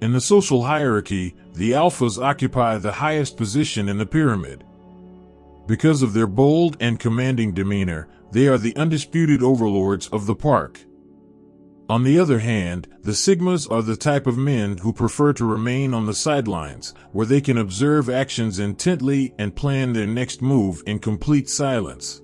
In the social hierarchy, the alphas occupy the highest position in the pyramid. Because of their bold and commanding demeanor, they are the undisputed overlords of the park. On the other hand, the sigmas are the type of men who prefer to remain on the sidelines, where they can observe actions intently and plan their next move in complete silence.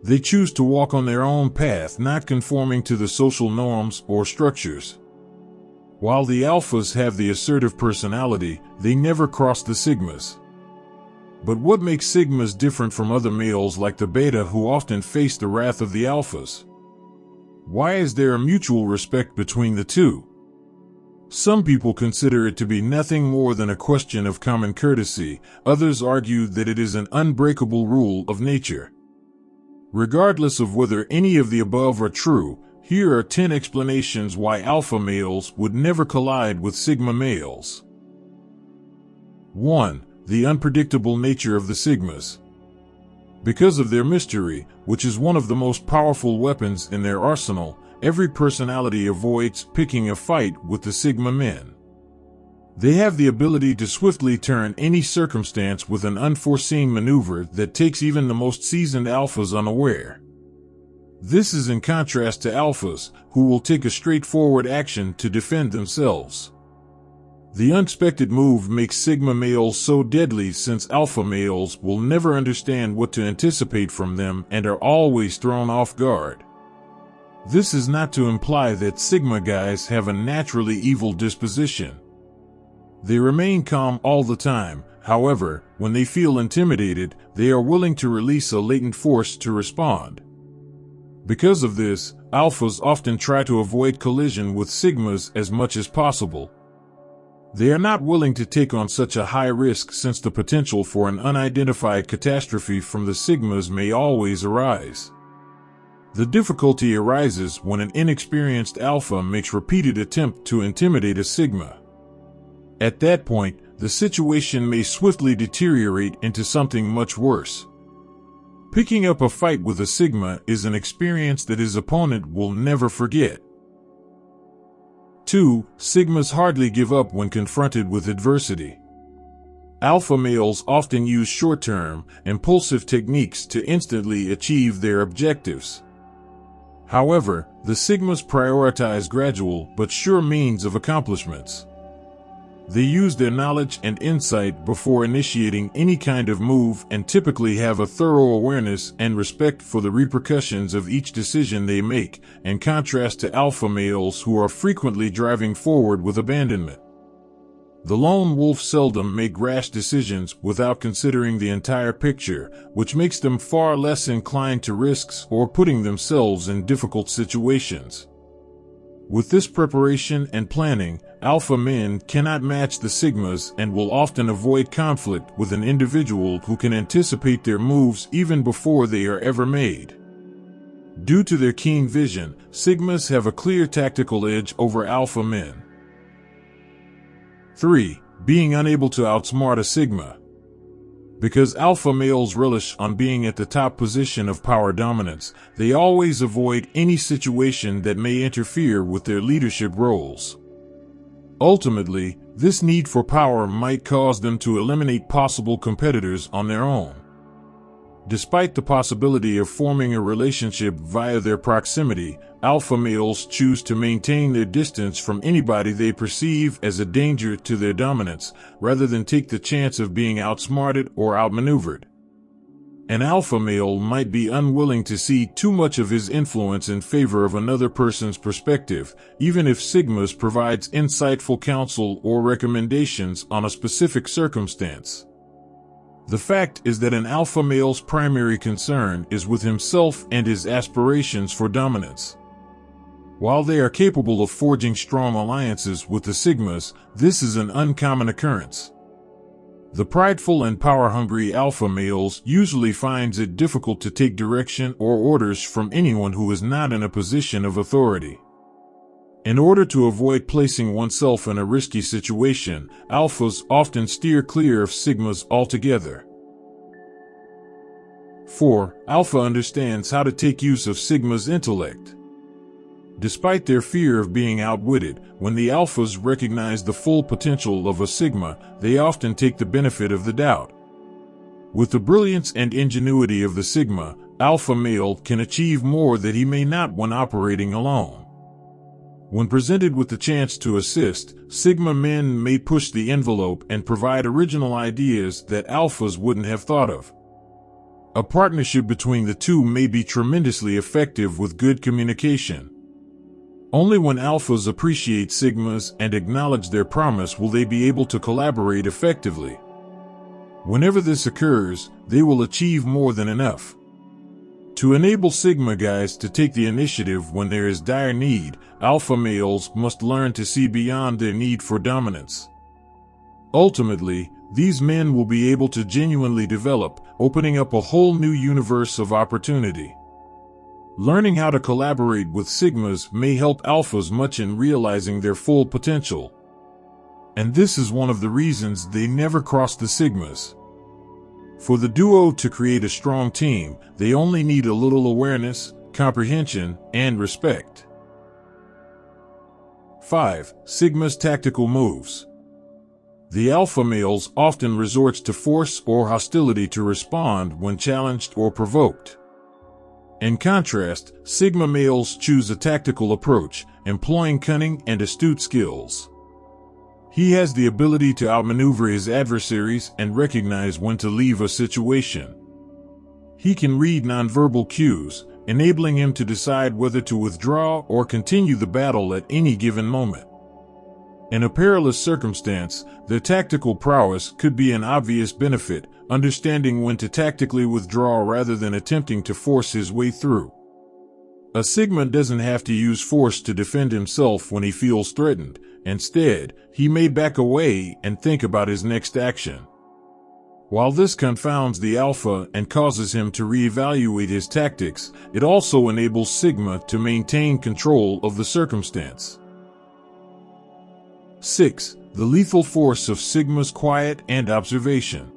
They choose to walk on their own path, not conforming to the social norms or structures. While the alphas have the assertive personality, they never cross the sigmas. But what makes sigmas different from other males like the beta who often face the wrath of the alphas? Why is there a mutual respect between the two? Some people consider it to be nothing more than a question of common courtesy. Others argue that it is an unbreakable rule of nature. Regardless of whether any of the above are true, here are 10 explanations why alpha males would never collide with sigma males. 1. The unpredictable nature of the sigmas. Because of their mystery, which is one of the most powerful weapons in their arsenal, every personality avoids picking a fight with the sigma men. They have the ability to swiftly turn any circumstance with an unforeseen maneuver that takes even the most seasoned alphas unaware. This is in contrast to alphas, who will take a straightforward action to defend themselves. The unexpected move makes sigma males so deadly since alpha males will never understand what to anticipate from them and are always thrown off guard. This is not to imply that sigma guys have a naturally evil disposition. They remain calm all the time. However, when they feel intimidated, they are willing to release a latent force to respond. Because of this, alphas often try to avoid collision with sigmas as much as possible. They are not willing to take on such a high risk since the potential for an unidentified catastrophe from the sigmas may always arise. The difficulty arises when an inexperienced alpha makes repeated attempt to intimidate a sigma. At that point, the situation may swiftly deteriorate into something much worse. Picking up a fight with a sigma is an experience that his opponent will never forget. 2. Sigmas hardly give up when confronted with adversity. Alpha males often use short-term, impulsive techniques to instantly achieve their objectives. However, the sigmas prioritize gradual but sure means of accomplishments. They use their knowledge and insight before initiating any kind of move and typically have a thorough awareness and respect for the repercussions of each decision they make, in contrast to alpha males who are frequently driving forward with abandonment. The lone wolf seldom make rash decisions without considering the entire picture, which makes them far less inclined to risks or putting themselves in difficult situations. With this preparation and planning, alpha men cannot match the sigmas and will often avoid conflict with an individual who can anticipate their moves even before they are ever made. Due to their keen vision, sigmas have a clear tactical edge over alpha men. 3. Being unable to outsmart a sigma. Because alpha males relish on being at the top position of power dominance, they always avoid any situation that may interfere with their leadership roles. Ultimately, this need for power might cause them to eliminate possible competitors on their own. Despite the possibility of forming a relationship via their proximity, alpha males choose to maintain their distance from anybody they perceive as a danger to their dominance, rather than take the chance of being outsmarted or outmaneuvered. An alpha male might be unwilling to see too much of his influence in favor of another person's perspective, even if sigmas provides insightful counsel or recommendations on a specific circumstance. The fact is that an alpha male's primary concern is with himself and his aspirations for dominance. While they are capable of forging strong alliances with the sigmas, this is an uncommon occurrence. The prideful and power-hungry alpha males usually finds it difficult to take direction or orders from anyone who is not in a position of authority. In order to avoid placing oneself in a risky situation, alphas often steer clear of sigmas altogether. 4. Alpha understands how to take use of sigma's intellect. Despite their fear of being outwitted, when the alphas recognize the full potential of a sigma, they often take the benefit of the doubt. With the brilliance and ingenuity of the sigma, alpha male can achieve more that he may not when operating alone. When presented with the chance to assist, sigma men may push the envelope and provide original ideas that alphas wouldn't have thought of. A partnership between the two may be tremendously effective with good communication. Only when alphas appreciate sigmas and acknowledge their promise will they be able to collaborate effectively. Whenever this occurs, they will achieve more than enough. To enable sigma guys to take the initiative when there is dire need, alpha males must learn to see beyond their need for dominance. Ultimately, these men will be able to genuinely develop, opening up a whole new universe of opportunity. Learning how to collaborate with sigmas may help alphas much in realizing their full potential. And this is one of the reasons they never cross the sigmas. For the duo to create a strong team, they only need a little awareness, comprehension, and respect. 5. Sigma's tactical moves. The alpha males often resort to force or hostility to respond when challenged or provoked. In contrast, sigma males choose a tactical approach, employing cunning and astute skills. He has the ability to outmaneuver his adversaries and recognize when to leave a situation. He can read nonverbal cues, enabling him to decide whether to withdraw or continue the battle at any given moment. In a perilous circumstance, their tactical prowess could be an obvious benefit, understanding when to tactically withdraw rather than attempting to force his way through. A sigma doesn't have to use force to defend himself when he feels threatened. Instead, he may back away and think about his next action. While this confounds the alpha and causes him to reevaluate his tactics, it also enables sigma to maintain control of the circumstance. 6. The lethal force of sigma's quiet and observation.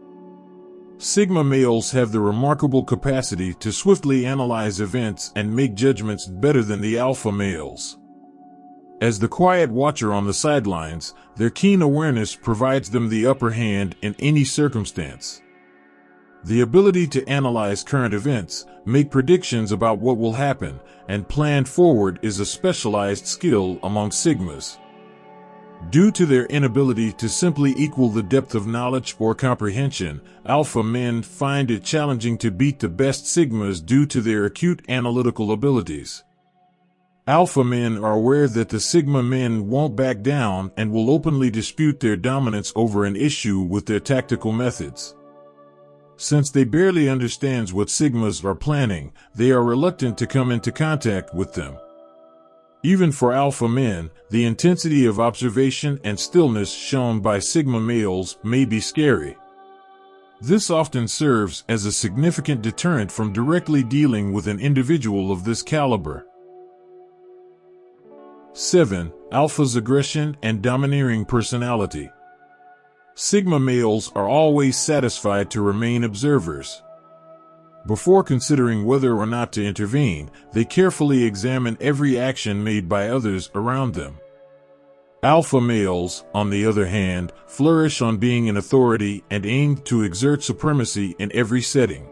Sigma males have the remarkable capacity to swiftly analyze events and make judgments better than the alpha males. As the quiet watcher on the sidelines, their keen awareness provides them the upper hand in any circumstance. The ability to analyze current events, make predictions about what will happen, and plan forward is a specialized skill among sigmas. Due to their inability to simply equal the depth of knowledge or comprehension, alpha men find it challenging to beat the best sigmas due to their acute analytical abilities. Alpha men are aware that the sigma men won't back down and will openly dispute their dominance over an issue with their tactical methods. Since they barely understand what sigmas are planning, they are reluctant to come into contact with them. Even for alpha men, the intensity of observation and stillness shown by sigma males may be scary. This often serves as a significant deterrent from directly dealing with an individual of this caliber. 7. Alpha's aggression and domineering personality. Sigma males are always satisfied to remain observers. Before considering whether or not to intervene, they carefully examine every action made by others around them. Alpha males, on the other hand, flourish on being an authority and aim to exert supremacy in every setting.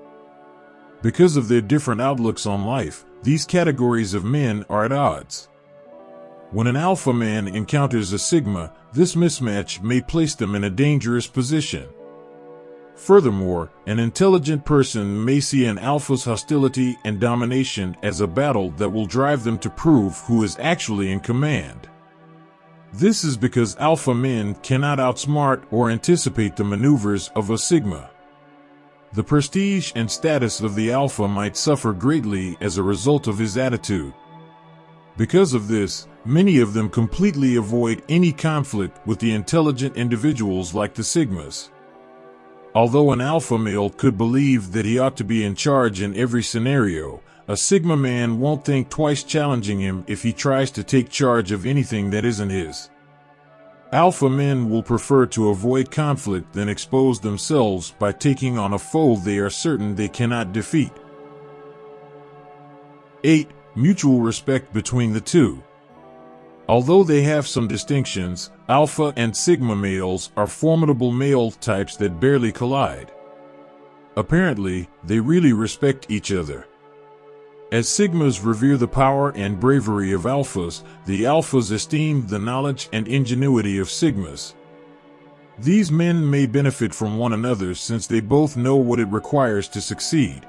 Because of their different outlooks on life, these categories of men are at odds. When an alpha man encounters a sigma, this mismatch may place them in a dangerous position. Furthermore, an intelligent person may see an alpha's hostility and domination as a battle that will drive them to prove who is actually in command. This is because alpha men cannot outsmart or anticipate the maneuvers of a sigma. The prestige and status of the alpha might suffer greatly as a result of his attitude. Because of this, many of them completely avoid any conflict with the intelligent individuals like the sigmas. Although an alpha male could believe that he ought to be in charge in every scenario, a sigma man won't think twice challenging him if he tries to take charge of anything that isn't his. Alpha men will prefer to avoid conflict than expose themselves by taking on a foe they are certain they cannot defeat. 8. Mutual respect between the two. Although they have some distinctions, alpha and sigma males are formidable male types that barely collide. Apparently, they really respect each other. As sigmas revere the power and bravery of alphas, the alphas esteem the knowledge and ingenuity of sigmas. These men may benefit from one another since they both know what it requires to succeed.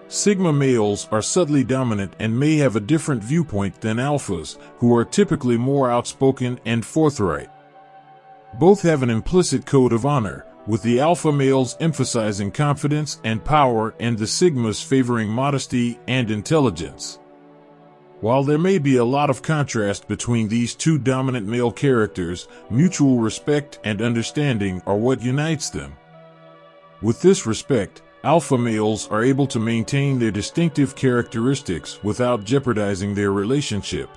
Sigma males are subtly dominant and may have a different viewpoint than alphas, who are typically more outspoken and forthright. Both have an implicit code of honor, with the alpha males emphasizing confidence and power and the sigmas favoring modesty and intelligence. While there may be a lot of contrast between these two dominant male characters, mutual respect and understanding are what unites them. With this respect, alpha males are able to maintain their distinctive characteristics without jeopardizing their relationship.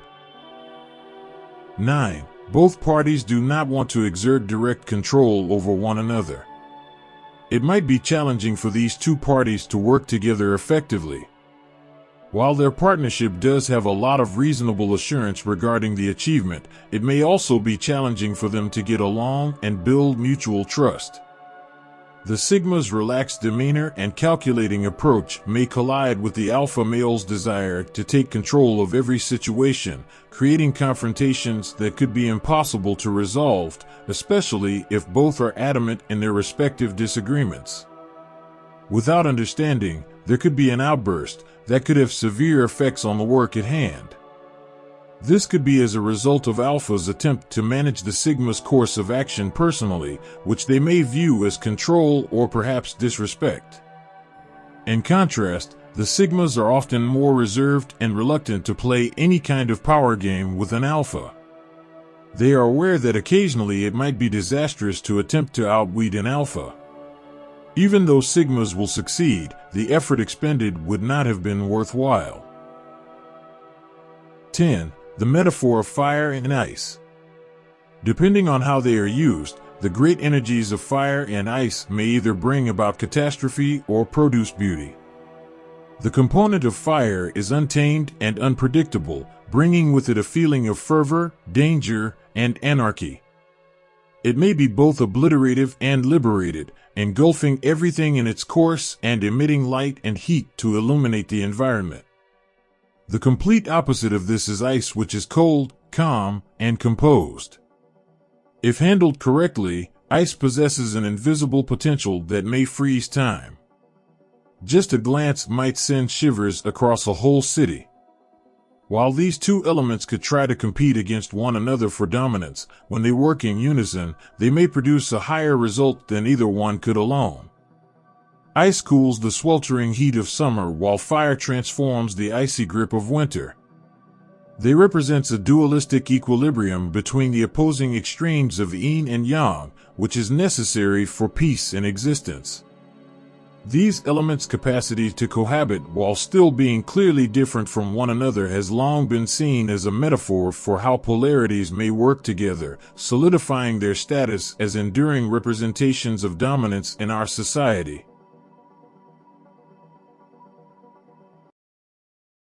9. Both parties do not want to exert direct control over one another. It might be challenging for these two parties to work together effectively. While their partnership does have a lot of reasonable assurance regarding the achievement, it may also be challenging for them to get along and build mutual trust. The sigma's relaxed demeanor and calculating approach may collide with the alpha male's desire to take control of every situation, creating confrontations that could be impossible to resolve, especially if both are adamant in their respective disagreements. Without understanding, there could be an outburst that could have severe effects on the work at hand. This could be as a result of alpha's attempt to manage the sigma's course of action personally, which they may view as control or perhaps disrespect. In contrast, the sigmas are often more reserved and reluctant to play any kind of power game with an alpha. They are aware that occasionally it might be disastrous to attempt to outwit an alpha. Even though sigmas will succeed, the effort expended would not have been worthwhile. 10. The metaphor of fire and ice. Depending on how they are used, the great energies of fire and ice may either bring about catastrophe or produce beauty. The component of fire is untamed and unpredictable, bringing with it a feeling of fervor, danger, and anarchy. It may be both obliterative and liberated, engulfing everything in its course and emitting light and heat to illuminate the environment. The complete opposite of this is ice, which is cold, calm, and composed. If handled correctly, ice possesses an invisible potential that may freeze time. Just a glance might send shivers across a whole city. While these two elements could try to compete against one another for dominance, when they work in unison, they may produce a higher result than either one could alone. Ice cools the sweltering heat of summer, while fire transforms the icy grip of winter. They represent a dualistic equilibrium between the opposing extremes of yin and yang, which is necessary for peace and existence. These elements' capacity to cohabit while still being clearly different from one another has long been seen as a metaphor for how polarities may work together, solidifying their status as enduring representations of dominance in our society.